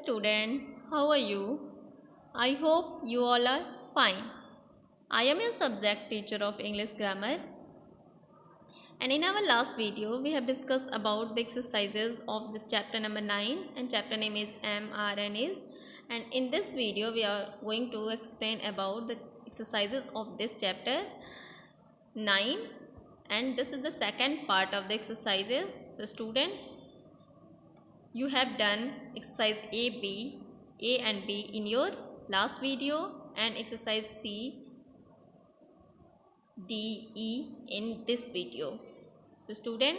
Students, how are you? I hope you all are fine. I am your subject teacher of English grammar, and in our last video we have discussed about the exercises of this chapter number 9, and chapter name is mRNAs, and in this video we are going to explain about the exercises of this chapter 9, and this is the second part of the exercises. So student, you have done exercise A and B in your last video, and exercise C, D, E in this video. So student,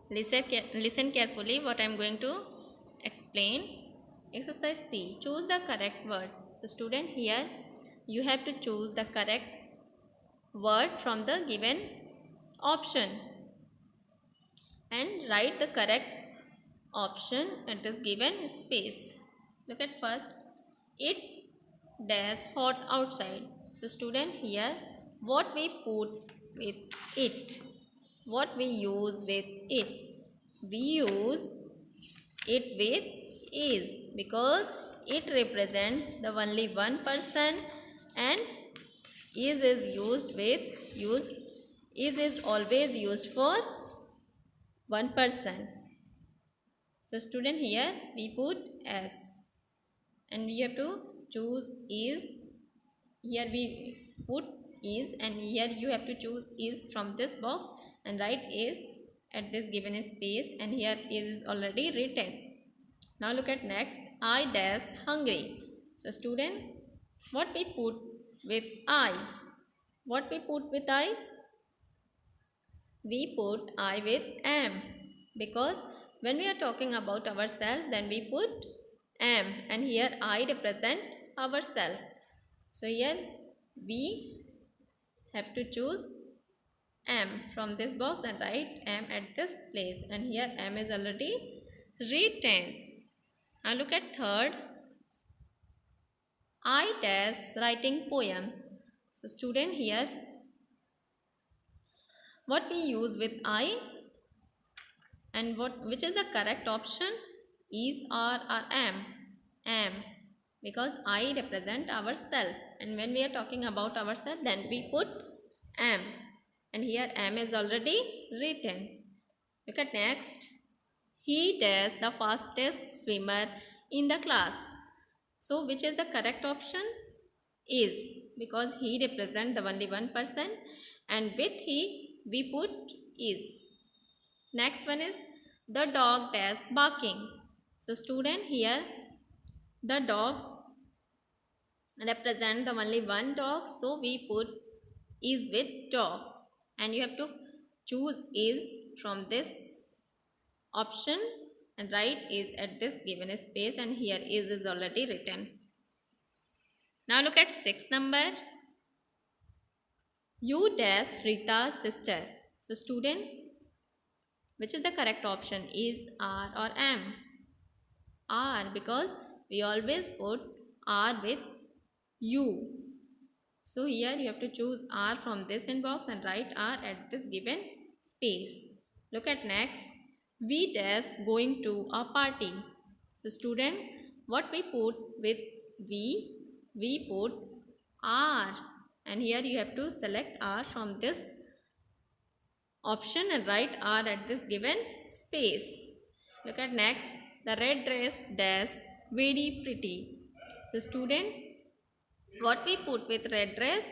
listen carefully what I am going to explain. Exercise C, choose the correct word. So student, here you have to choose the correct word from the given option and write the correct option at this given space. Look at first, it dash hot outside. So student, here what we put with it, what we use with it, we use it with is, because it represents the only one person, and is used with is always used for one person. So student, here we put S, and we have to choose is. Here we put is, and here you have to choose is from this box and write is at this given space, and here is already written. Now look at next, I dash hungry. So student, what we put with I? What we put with I? We put I with am, because when we are talking about ourselves, then we put am, and here I represent ourselves. So here we have to choose am from this box and write am at this place, and here am is already written. Now look at third, I dash writing poem. So student, here what we use with I, and which is the correct option, is or am, because I represent ourselves, and when we are talking about ourselves, then we put am, and here am is already written. Look at next, he dash the fastest swimmer in the class. So which is the correct option? Is, because he represents the only one person, and with he we put is. Next one is the dog dash barking. So student, here the dog represent the only one dog, so we put is with dog, and you have to choose is from this option and write is at this given space, and here is already written. Now look at sixth number, you dash Rita's sister. So student, which is the correct option, is, are or am? R, because we always put R with you. So here you have to choose R from this inbox and write R at this given space. Look at next, we dash going to a party. So student, what we put with we put R, and here you have to select R from this option and write R at this given space. Look at next, the red dress dash very pretty. So student, what we put with red dress?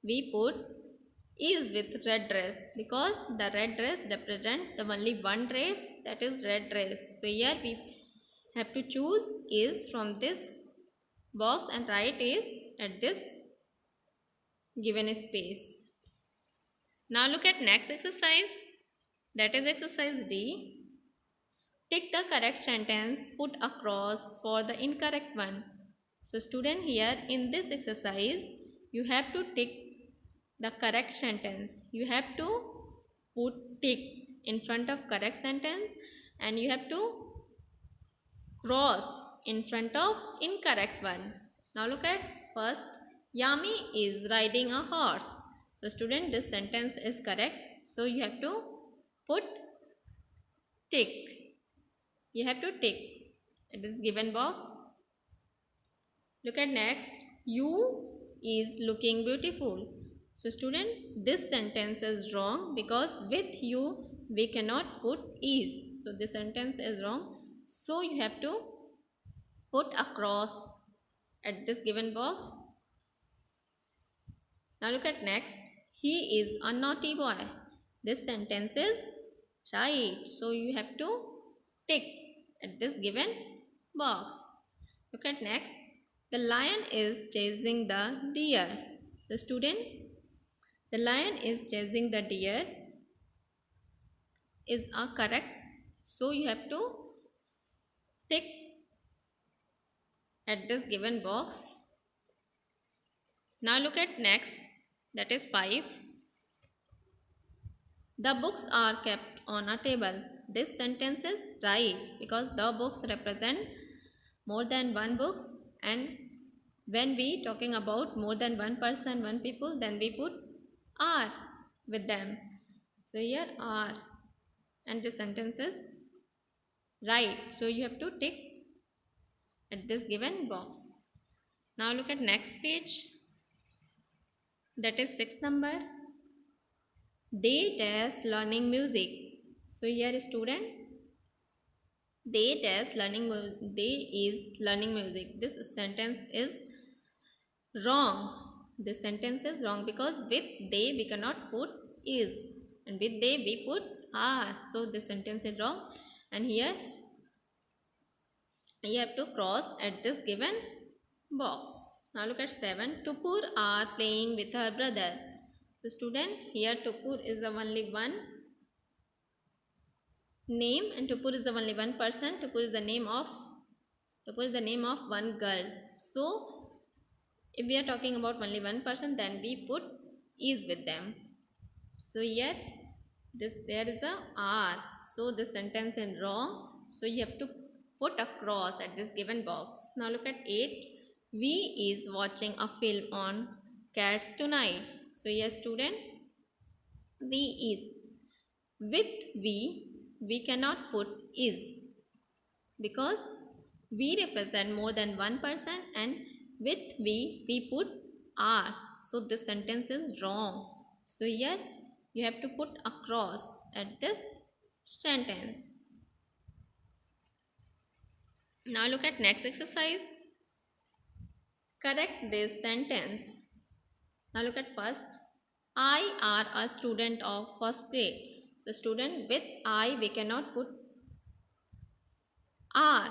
We put is with red dress, because the red dress represent the only one dress, that is red dress. So here we have to choose is from this box and write is at this given space. Now look at next exercise, that is exercise D. Tick the correct sentence, put a cross for the incorrect one. So student, here in this exercise, you have to tick the correct sentence. You have to put tick in front of correct sentence, and you have to cross in front of incorrect one. Now look at first, Yami is riding a horse. So student, this sentence is correct, so you have to put tick. You have to tick. at this given box. Look at next. You is looking beautiful. So student, this sentence is wrong because with you we cannot put is. So this sentence is wrong. So you have to put a cross at this given box. Now look at next. He is a naughty boy. This sentence is right. So you have to tick at this given box. Look at next. The lion is chasing the deer. So student, the lion is chasing the deer is a correct. So you have to tick at this given box. Now look at next. That is 5. The books are kept on a table. This sentence is right because the books represent more than one books, and when we talking about more than one person, one people, then we put are with them. So here are, and this sentence is right. So you have to tick at this given box. Now look at next page. That is 6 number. They test learning music. So here student, they test learning, they is learning music. This sentence is wrong. This sentence is wrong because with they we cannot put is, and with they we put are. So this sentence is wrong, and here you have to cross at this given box. Now look at 7. Tupur are playing with her brother. So student, here Tupur is the only one name, and Tupur is the only one person. Tupur is the name of one girl. So if we are talking about only one person, then we put is with them. So here there is a are. So this sentence is wrong. So you have to put a cross at this given box. Now look at 8. We is watching a film on cats tonight. So here student, we is. With we cannot put is because we represent more than one person, and with we put are. So this sentence is wrong. So here you have to put a cross at this sentence. Now look at next exercise. Correct this sentence. Now look at first. I are a student of first grade. So student, with I we cannot put are.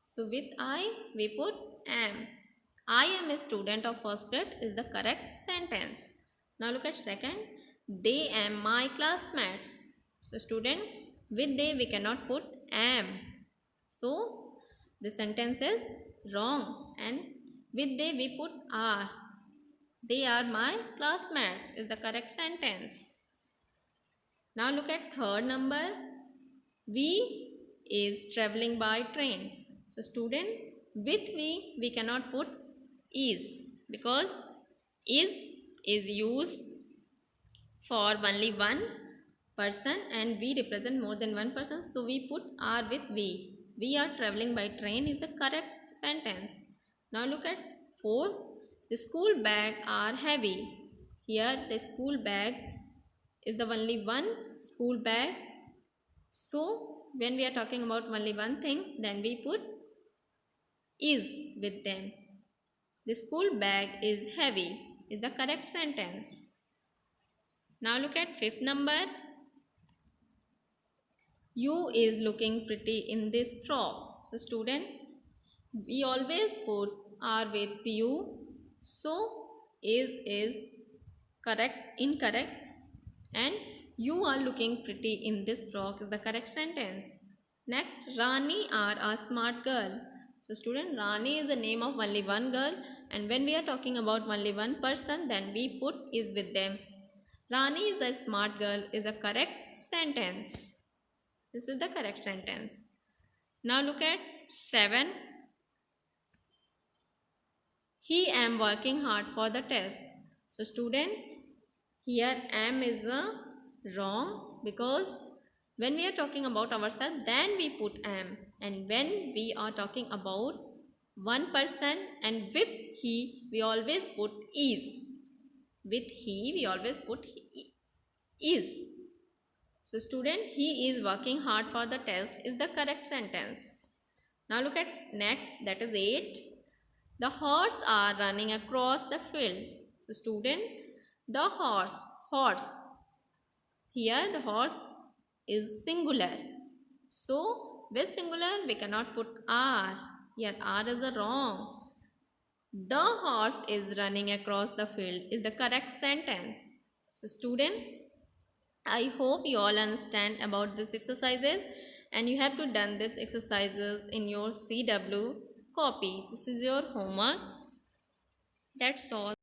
So with I we put am. I am a student of first grade is the correct sentence. Now look at second. They am my classmates. So student, with they we cannot put am. So the sentence is wrong, and with they we put are. They are my classmates is the correct sentence. Now look at third number. We is traveling by train. So student, with we cannot put is because is used for only one person, and we represent more than one person. So we put are with we. We are traveling by train is the correct sentence. Now look at 4. The school bag are heavy. Here the school bag is the only one school bag. So when we are talking about only one things, then we put is with them. The school bag is heavy is the correct sentence. Now look at 5th number. You is looking pretty in this frock. So student, we always put are with you. So is correct, incorrect, and you are looking pretty in this frock is the correct sentence. Next, Rani are a smart girl. So student, Rani is the name of only one girl, and when we are talking about only one person, then we put is with them. Rani is a smart girl is a correct sentence. This is the correct sentence. Now look at 7. He am working hard for the test. So student, here am is the wrong because when we are talking about ourselves, then we put am. And when we are talking about one person and with he, we always put is. With he, we always put is. So student, he is working hard for the test is the correct sentence. Now look at next, that is 8. The horse are running across the field. So student, the horse. Here the horse is singular. So with singular we cannot put are. Here are is the wrong. The horse is running across the field is the correct sentence. So student, I hope you all understand about this exercises and you have to done this exercises in your CW copy. This is your homework. That's all.